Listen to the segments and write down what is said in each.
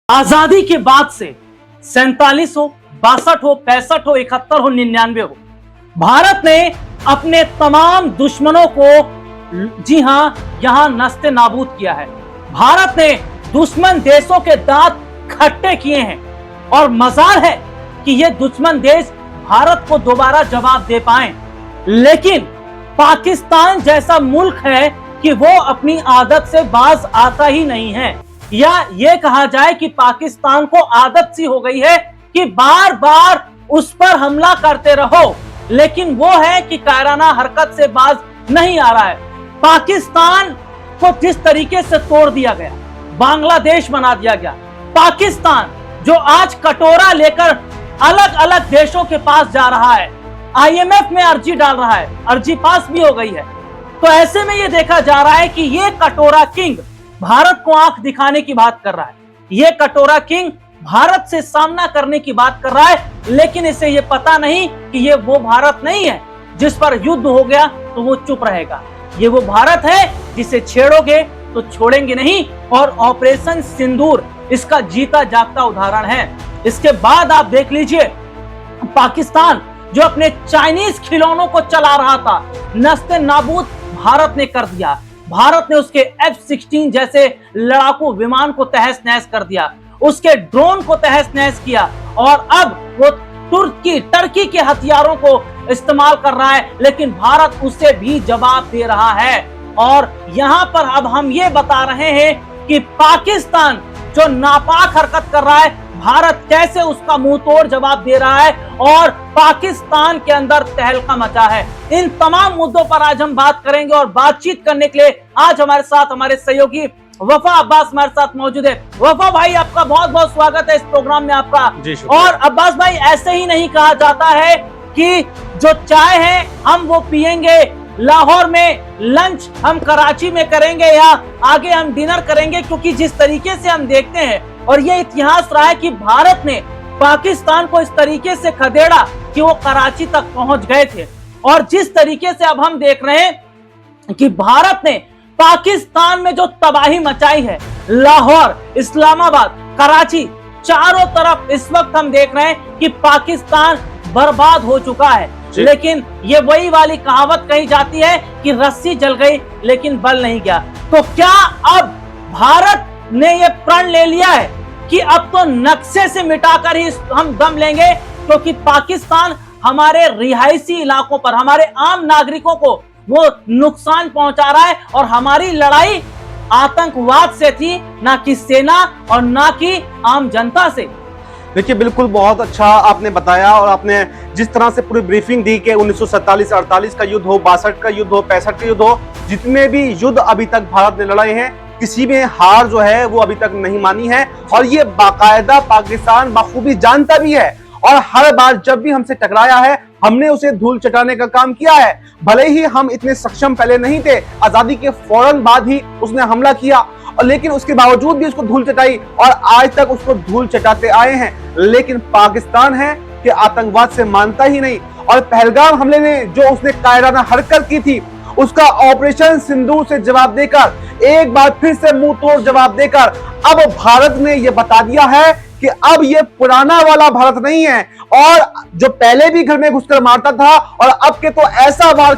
आजादी के बाद से 47 हो, 62 हो, 65 हो, 71 हो, 99 हो, भारत ने अपने तमाम दुश्मनों को जी हां यहां नस्ते नाबूद किया है। भारत ने दुश्मन देशों के दांत खट्टे किए हैं और मजाल है कि ये दुश्मन देश भारत को दोबारा जवाब दे पाए। लेकिन पाकिस्तान जैसा मुल्क है कि वो अपनी आदत से बाज आता ही नहीं है, या ये कहा जाए कि पाकिस्तान को आदत सी हो गई है कि बार बार उस पर हमला करते रहो, लेकिन वो है कि कायराना हरकत से बाज नहीं आ रहा है। पाकिस्तान को जिस तरीके से तोड़ दिया गया, बांग्लादेश बना दिया गया, पाकिस्तान जो आज कटोरा लेकर अलग अलग देशों के पास जा रहा है, IMF में अर्जी डाल रहा है, अर्जी पास भी हो गई है, तो ऐसे में यह देखा जा रहा है कि ये कटोरा किंग भारत को आंख दिखाने की बात कर रहा है। ये कटोरा किंग भारत से सामना करने की बात कर रहा है, लेकिन इसे ये पता नहीं कि ये वो भारत नहीं है जिस पर युद्ध हो गया तो वो चुप रहेगा। ये वो भारत है जिसे छेड़ोगे तो छोड़ेंगे नहीं, और ऑपरेशन सिंदूर इसका जीता जागता उदाहरण है। इसके बाद आप देख लीजिए, पाकिस्तान जो अपने चाइनीज खिलौनों को चला रहा था, नस्ते नाबूद भारत ने कर दिया। भारत ने उसके F-16 जैसे लड़ाकू विमान को तहस नहस कर दिया, उसके ड्रोन को तहस नहस किया, और अब वो टर्की के हथियारों को इस्तेमाल कर रहा है, लेकिन भारत उससे भी जवाब दे रहा है। और यहां पर अब हम ये बता रहे हैं कि पाकिस्तान जो नापाक हरकत कर रहा है, भारत कैसे उसका मुंह तोड़ जवाब दे रहा है, और पाकिस्तान के अंदर तहलका मचा है। इन तमाम मुद्दों पर आज हम बात करेंगे, और बातचीत करने के लिए आज हमारे साथ हमारे सहयोगी वफा अब्बास हमारे साथ मौजूद है। वफा भाई, आपका बहुत बहुत स्वागत है इस प्रोग्राम में आपका। और अब्बास भाई, ऐसे ही नहीं कहा जाता है कि जो चाय है हम वो पिएंगे, लाहौर में लंच हम कराची में करेंगे, या आगे हम डिनर करेंगे, क्योंकि जिस तरीके से हम देखते हैं, और ये इतिहास रहा है कि भारत ने पाकिस्तान को इस तरीके से खदेड़ा कि वो कराची तक पहुंच गए थे, और जिस तरीके से अब हम देख रहे हैं कि भारत ने पाकिस्तान में जो तबाही मचाई है, लाहौर, इस्लामाबाद, कराची, चारों तरफ इस वक्त हम देख रहे हैं कि पाकिस्तान बर्बाद हो चुका है। लेकिन ये वही वाली कहावत कही जाती है कि रस्सी जल गई लेकिन बल नहीं गया। तो क्या अब भारत ने ये प्रण ले लिया है कि अब तो नक्शे से मिटाकर ही हम दम लेंगे, क्योंकि पाकिस्तान हमारे रिहायशी इलाकों पर, हमारे आम नागरिकों को वो नुकसान पहुंचा रहा है, और हमारी लड़ाई आतंकवाद से थी, ना कि सेना और ना कि आम जनता से। देखिए, बिल्कुल बहुत अच्छा आपने बताया, और आपने जिस तरह से पूरी ब्रीफिंग दी कि 1947-48 का युद्ध हो, 62 का युद्ध हो, 65 का युद्ध हो, जितने भी युद्ध अभी तक भारत ने लड़ाए हैं, किसी में हार जो है वो अभी तक नहीं मानी है, और ये बाकायदा पाकिस्तान बखूबी जानता भी है, और हर बार जब भी हमसे टकराया है हमने उसे धूल चटाने का काम किया है। भले ही हम इतने सक्षम पहले नहीं थे, आजादी के फौरन बाद ही उसने हमला किया, और लेकिन उसके बावजूद भी उसको धूल चटाई, और आज तक उसको धूल चटाते आए हैं। लेकिन पाकिस्तान है कि आतंकवाद से मानता ही नहीं, और पहलगाम हमले में जो उसने कायराना हरकत की थी, उसका ऑपरेशन सिंदूर से जवाब देकर, एक बार फिर से मुंह तोड़ जवाब देकर, अब भारत ने यह बता दिया है कि अब ये पुराना वाला भारत नहीं है, और जो पहले भी घर में घुसकर मारता था, और अब के तो ऐसा वार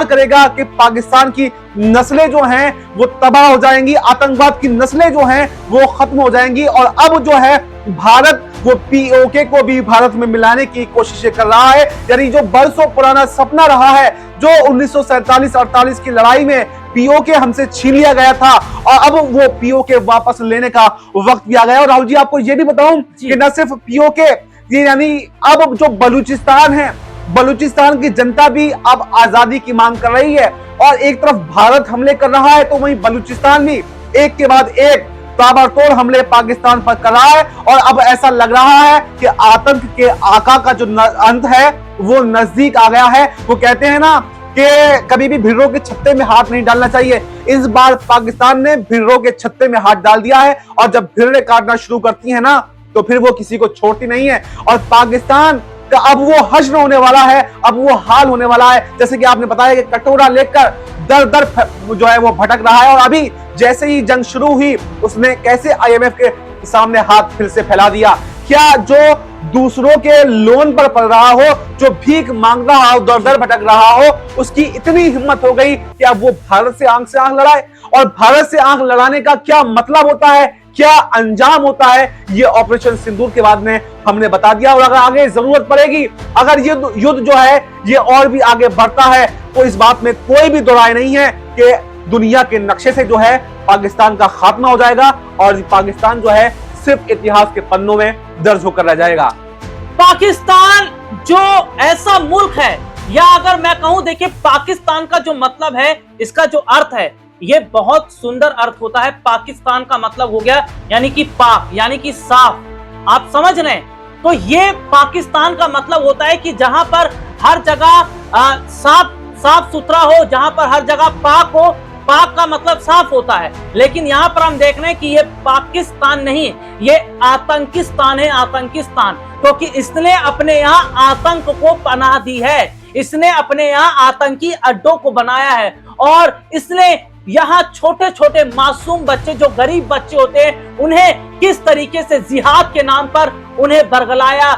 करेगा कि पाकिस्तान की नस्लें जो हैं वो तबाह हो जाएंगी, आतंकवाद की नस्लें जो हैं वो खत्म हो जाएंगी। और अब जो है भारत वो POK को भी भारत में मिलाने की कोशिशें कर रहा है, यानी जो बरसों पुराना सपना रहा है, जो 1947-48 की लड़ाई में POK हमसे छीन लिया गया था, और अब वो POK वापस लेने का वक्त भी आ गया। और राहुल जी, आपको ये भी बताऊं कि न सिर्फ POK, यानी अब जो बलूचिस्तान है, बलूचिस्तान की जनता भी अब आजादी की मांग कर रही है, और एक तरफ भारत हमले कर रहा है तो वहीं बलूचिस्तान भी एक के बाद एक ताबड़तोड़ हमले पाकिस्तान पर कर रहा है। और अब ऐसा लग रहा है कि आतंक के आका का जो अंत है वो नजदीक आ गया है। वो कहते हैं ना कि कभी भी भिड़ों के छत्ते में हाथ नहीं डालना चाहिए। इस बार पाकिस्तान ने भिड़ों के छत्ते में हाथ डाल दिया है, और जब भिड़ें काटना शुरू करती है ना, तो फिर वो किसी को छोड़ती नहीं है, और पाकिस्तान का अब वो हश्र होने वाला है, अब वो हाल होने वाला है। जैसे कि आपने बताया कि कटोरा लेकर दर दर जो है वो भटक रहा है, और अभी जैसे ही जंग शुरू हुई उसने कैसे IMF के सामने हाथ फिर से फैला दिया। क्या जो दूसरों के लोन पर पड़ रहा हो, जो भीख मांग रहा हो, दर दर भटक रहा हो, उसकी इतनी हिम्मत हो गई कि अब वो भारत से आंख लड़ाए। और भारत से आंख लड़ाने का क्या मतलब होता है, क्या अंजाम होता है, ये ऑपरेशन सिंदूर के बाद में हमने बता दिया। और अगर आगे जरूरत पड़ेगी, अगर ये युद्ध जो है ये और भी आगे बढ़ता है, तो इस बात में कोई भी दो राय नहीं है कि दुनिया के नक्शे से जो है पाकिस्तान का खात्मा हो जाएगा और पाकिस्तान जो है सिर्फ इतिहास के पन्नों में दर्ज होकर रह जाएगा। पाकिस्तान जो ऐसा मुल्क है, या अगर मैं कहूं, देखिए पाकिस्तान का जो मतलब है, इसका जो अर्थ है, ये बहुत सुंदर अर्थ होता है। पाकिस्तान का मतलब हो गया यानी कि पाक, यानी कि साफ। आप समझ रहे हैं? तो ये पाकिस्तान का मतलब होता है कि जहां पर हर जगह साफ सुथरा हो, जहां पर हर जगह पाक हो। पाक का मतलब साफ होता है, लेकिन यहां पर हम देख रहे हैं कि ये पाकिस्तान नहीं, ये आतंकिस्तान है, आतंकिस्तान। क्योंकि इसने अपने यहां आतंक को पनाह दी है, इसने अपने यहां आतंकी अड्डों को बनाया है, और इसने यहाँ छोटे छोटे मासूम बच्चे, जो गरीब बच्चे होते हैं, उन्हें किस तरीके से जिहाद के नाम पर उन्हें बरगलाया,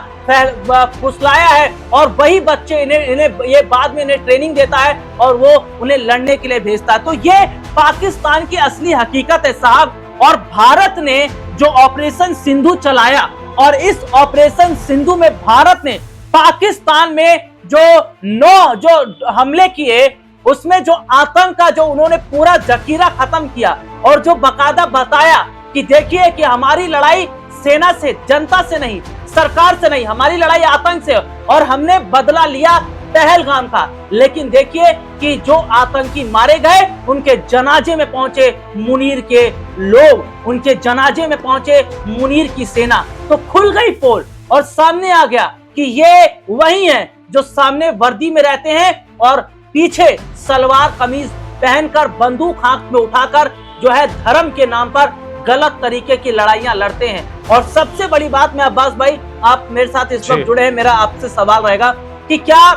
फुसलाया है। और वही बच्चे इन्हें ये बाद में इन्हें ट्रेनिंग देता है और वो उन्हें लड़ने के लिए भेजता है। तो ये पाकिस्तान की असली हकीकत है साहब। और भारत ने जो ऑपरेशन सिंधु चलाया, और इस ऑपरेशन सिंधु में भारत ने पाकिस्तान में जो हमले किए, उसमें जो आतंक का जो उन्होंने पूरा जखीरा खत्म किया, और जो बकायदा बताया कि देखिए कि हमारी लड़ाई सेना से, जनता से नहीं, सरकार से नहीं, हमारी लड़ाई आतंक से, और हमने बदला लिया पहलगाम का। लेकिन देखिए कि जो आतंकी मारे गए, उनके जनाजे में पहुंचे मुनीर के लोग, उनके जनाजे में पहुंचे मुनीर की सेना। तो खुल गई पोल और सामने आ गया कि ये वही है जो सामने वर्दी में रहते हैं और पीछे सलवार कमीज पहनकर बंदूक हाथ में उठाकर जो है धर्म के नाम पर गलत तरीके की लड़ाइयां लड़ते हैं। और सबसे बड़ी बात, मैं अब्बास भाई, आप मेरे साथ इस वक्त जुड़े हैं, मेरा आपसे सवाल रहेगा कि क्या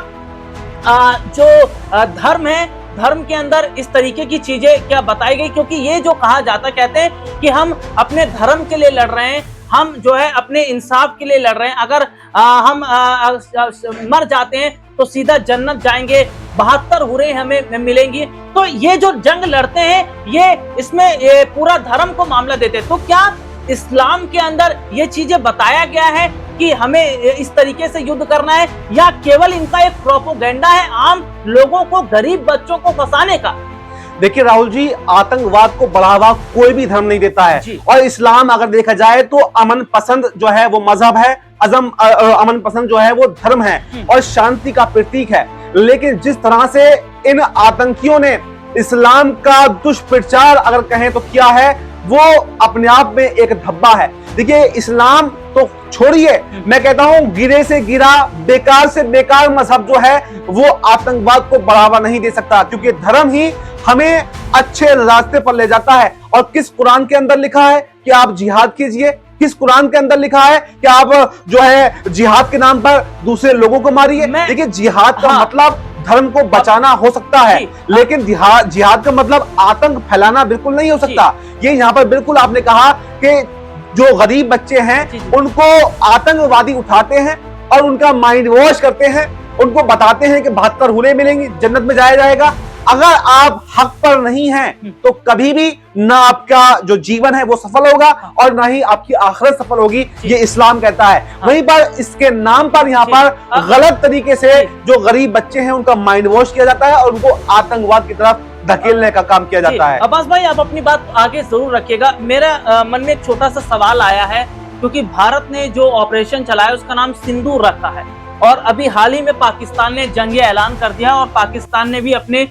जो धर्म है, धर्म के अंदर इस तरीके की चीजें क्या बताई गई? क्योंकि ये जो कहा जाता, कहते हैं कि हम अपने धर्म के लिए लड़ रहे हैं, हम जो है अपने इंसाफ के लिए लड़ रहे हैं, अगर हम मर जाते हैं तो सीधा जन्नत जाएंगे, 72 हुरें हमें मिलेंगी। तो ये जो जंग लड़ते हैं, ये पूरा धर्म को मामला देते हैं। तो क्या इस्लाम के अंदर ये चीजें बताया गया है कि हमें इस तरीके से युद्ध करना है, या केवल इनका एक प्रोपोगेंडा है आम लोगों को, गरीब बच्चों को फंसाने का? देखिए राहुल जी, आतंकवाद को बढ़ावा कोई भी धर्म नहीं देता है। और इस्लाम अगर देखा जाए तो अमन पसंद जो है वो मजहब है, अमन पसंद जो है वो धर्म है और शांति का प्रतीक है। लेकिन जिस तरह से इन आतंकियों ने इस्लाम का दुष्प्रचार अगर कहें तो किया है, वो अपने आप में एक धब्बा है। देखिए, इस्लाम तो छोड़िए, मैं कहता हूं गिरे से गिरा, बेकार से बेकार मजहब जो है वो आतंकवाद को बढ़ावा नहीं दे सकता, क्योंकि धर्म ही हमें अच्छे रास्ते पर ले जाता है। और किस कुरान के अंदर लिखा है कि आप जिहाद कीजिए? किस कुरान के अंदर लिखा है कि आप जो है जिहाद के नाम पर दूसरे लोगों को मारिए? देखिए, जिहाद का मतलब धर्म को बचाना हो सकता है, लेकिन जिहाद का मतलब आतंक फैलाना बिल्कुल नहीं हो सकता। ये यहाँ पर बिल्कुल आपने कहा कि जो गरीब बच्चे हैं उनको आतंकवादी उठाते हैं और उनका माइंड वॉश करते हैं, उनको बताते हैं कि 72 हुरें मिलेंगी, जन्नत में जाया जाएगा। अगर आप हक पर नहीं हैं तो कभी भी ना आपका जो जीवन है वो सफल होगा और ना ही आपकी आखिरत सफल होगी, ये इस्लाम कहता है। वहीं पर इसके नाम पर यहाँ पर गलत तरीके से जो गरीब बच्चे हैं उनका माइंड वॉश किया जाता है और उनको आतंकवाद की तरफ धकेलने का काम किया जाता है। अब्बास भाई, आप अपनी बात आगे जरूर रखिएगा। मेरा मन में एक छोटा सा सवाल आया है, क्योंकि भारत ने जो ऑपरेशन चलाया उसका नाम सिंदूर रखा है, और अभी हाल ही में पाकिस्तान ने जंग ऐलान कर दिया, और पाकिस्तान ने भी अपने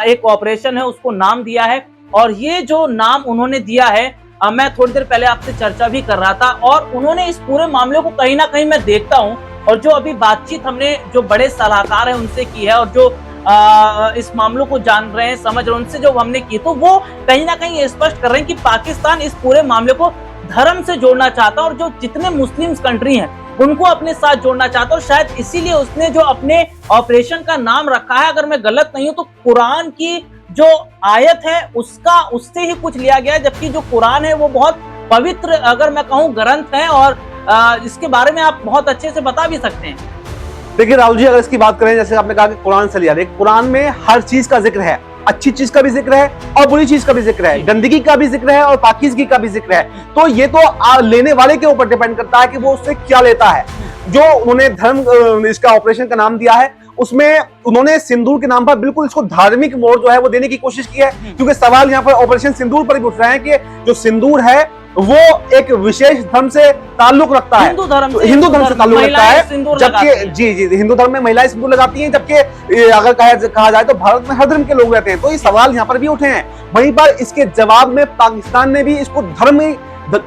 एक ऑपरेशन है उसको नाम दिया है। और ये जो नाम उन्होंने दिया है, मैं थोड़ी देर पहले आपसे चर्चा भी कर रहा था, और उन्होंने इस पूरे मामले को कहीं ना कहीं मैं देखता हूं, और जो अभी बातचीत हमने जो बड़े सलाहकार हैं उनसे की है, और जो इस मामलों को जान रहे हैं, समझ रहे हैं, उनसे जो हमने की, तो वो कहीं ना कहीं ये स्पष्ट कर रहे हैं कि पाकिस्तान इस पूरे मामले को धर्म से जोड़ना चाहता है, और जो जितने मुस्लिम कंट्री हैं उनको अपने साथ जोड़ना चाहता है। और शायद इसीलिए उसने जो अपने ऑपरेशन का नाम रखा है, अगर मैं गलत नहीं हूं तो कुरान की जो आयत है उससे ही कुछ लिया गया है, जबकि जो कुरान है वो बहुत पवित्र अगर मैं कहूँ ग्रंथ है, और इसके बारे में आप बहुत अच्छे से बता भी सकते हैं। देखिए राहुल जी, अगर इसकी बात करें, जैसे आपने कहा कि कुरान से लिया, कुरान में हर चीज का जिक्र है, अच्छी चीज का भी जिक्र है और बुरी चीज का भी जिक्र है, गंदगी का भी जिक्र है और पाकीज़गी का भी जिक्र है। तो ये तो लेने वाले के ऊपर डिपेंड करता है कि वो उससे क्या लेता है। जो उन्होंने धर्म इसका ऑपरेशन का नाम दिया है, उसमें उन्होंने सिंदूर के नाम पर बिल्कुल इसको धार्मिक मोड़ जो है वो देने की कोशिश की है, क्योंकि सवाल यहाँ पर ऑपरेशन सिंदूर पर भी उठ रहे हैं कि जो सिंदूर है वो एक विशेष धर्म से ताल्लुक रखता है, हिंदू धर्म से ताल्लुक रखता है, जबकि जी हिंदू धर्म में महिलाएं सिंदूर लगाती हैं, जबकि अगर कहा जाए तो भारत में हर धर्म के लोग रहते हैं। तो ये सवाल यहाँ पर भी उठे हैं। वहीं पर इसके जवाब में पाकिस्तान ने भी इसको धर्म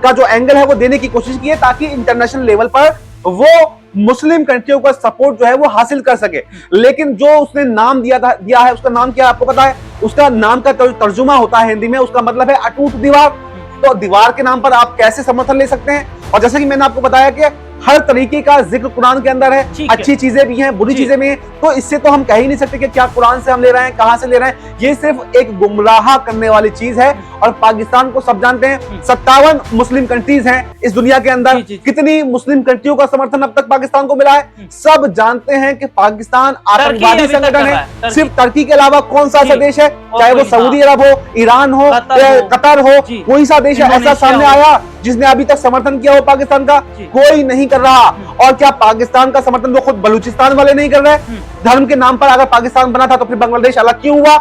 का जो एंगल है वो देने की कोशिश की है, ताकि इंटरनेशनल लेवल पर वो मुस्लिम कंट्रियों का सपोर्ट जो है वो हासिल कर सके। लेकिन जो उसने नाम दिया है, उसका नाम क्या है आपको पता है? उसका नाम का तर्जुमा होता है हिंदी में, उसका मतलब है अटूट दीवार। तो दीवार के नाम पर आप कैसे समर्थन ले सकते हैं? और जैसे कि मैंने आपको बताया कि हर तरीके का जिक्र कुरान के अंदर है, अच्छी चीजें भी हैं, बुरी चीजें भी हैं। तो इससे तो हम कह ही नहीं सकते कि क्या कुरान से हम ले रहे हैं, कहां से ले रहे हैं। ये सिर्फ एक गुमराह करने वाली चीज है। और पाकिस्तान को सब जानते हैं, 57 मुस्लिम कंट्रीज हैं इस दुनिया के अंदर। कितनी मुस्लिम कंट्रियों का समर्थन अब तक पाकिस्तान को मिला है? सब जानते हैं कि पाकिस्तान आतंकवादी संगठन है। सिर्फ टर्की के अलावा कौन सा ऐसा देश है, चाहे वो सऊदी अरब हो, ईरान हो, कतर हो, कोई सा देश ऐसा सामने आया जिसने अभी तक समर्थन किया हो पाकिस्तान का? कोई नहीं कर रहा। और क्या पाकिस्तान का समर्थन वो खुद बलूचिस्तान वाले नहीं कर रहे? धर्म के नाम पर अगर पाकिस्तान बना था तो फिर बांग्लादेश अलग क्यों हुआ?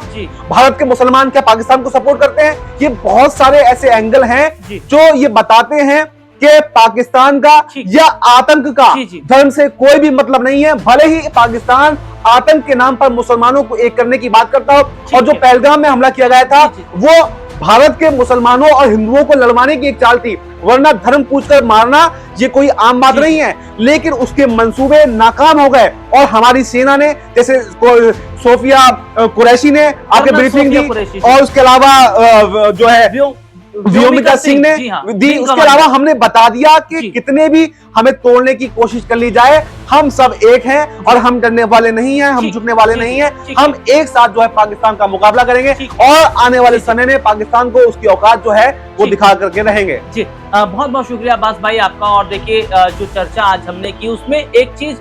भारत के मुसलमान क्या पाकिस्तान को सपोर्ट करते हैं? ये बहुत सारे ऐसे एंगल हैं जो ये बताते हैं कि पाकिस्तान का या आतंक का धर्म से कोई भी मतलब नहीं है। भले ही पाकिस्तान आतंक के नाम पर मुसलमानों को एक करने की बात करता हो, और जो पहलगाम में हमला किया गया था वो भारत के मुसलमानों और हिंदुओं को लड़वाने की एक चाल थी, वरना धर्म पूछकर मारना ये कोई आम बात नहीं है। लेकिन उसके मंसूबे नाकाम हो गए और हमारी सेना ने, जैसे सोफिया कुरैशी ने आके ब्रीफिंग दी, और उसके अलावा जो है व्योमिका सिंह ने दी, उसके अलावा हमने बता दिया कि कितने भी हमें तोड़ने की कोशिश कर ली जाए, हम सब एक हैं और हम डरने वाले नहीं हैं, हम झुकने वाले नहीं हैं। हम एक साथ जो है पाकिस्तान का मुकाबला करेंगे और आने वाले समय में पाकिस्तान को उसकी औकात जो है वो दिखा करके रहेंगे। जी बहुत बहुत शुक्रिया अब्बास भाई आपका। और देखिए जो चर्चा आज हमने की उसमें एक चीज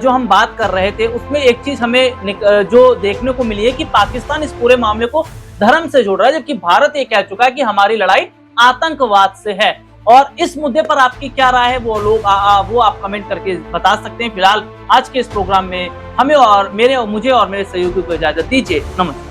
जो हम बात कर रहे थे उसमें एक चीज हमें जो देखने को मिली है कि पाकिस्तान इस पूरे मामले को धर्म से जोड़ रहा है, जबकि भारत ये कह चुका है कि हमारी लड़ाई आतंकवाद से है। और इस मुद्दे पर आपकी क्या राय है वो आप कमेंट करके बता सकते हैं। फिलहाल आज के इस प्रोग्राम में हमें और मुझे और मेरे सहयोगी को इजाजत दीजिए। नमस्कार।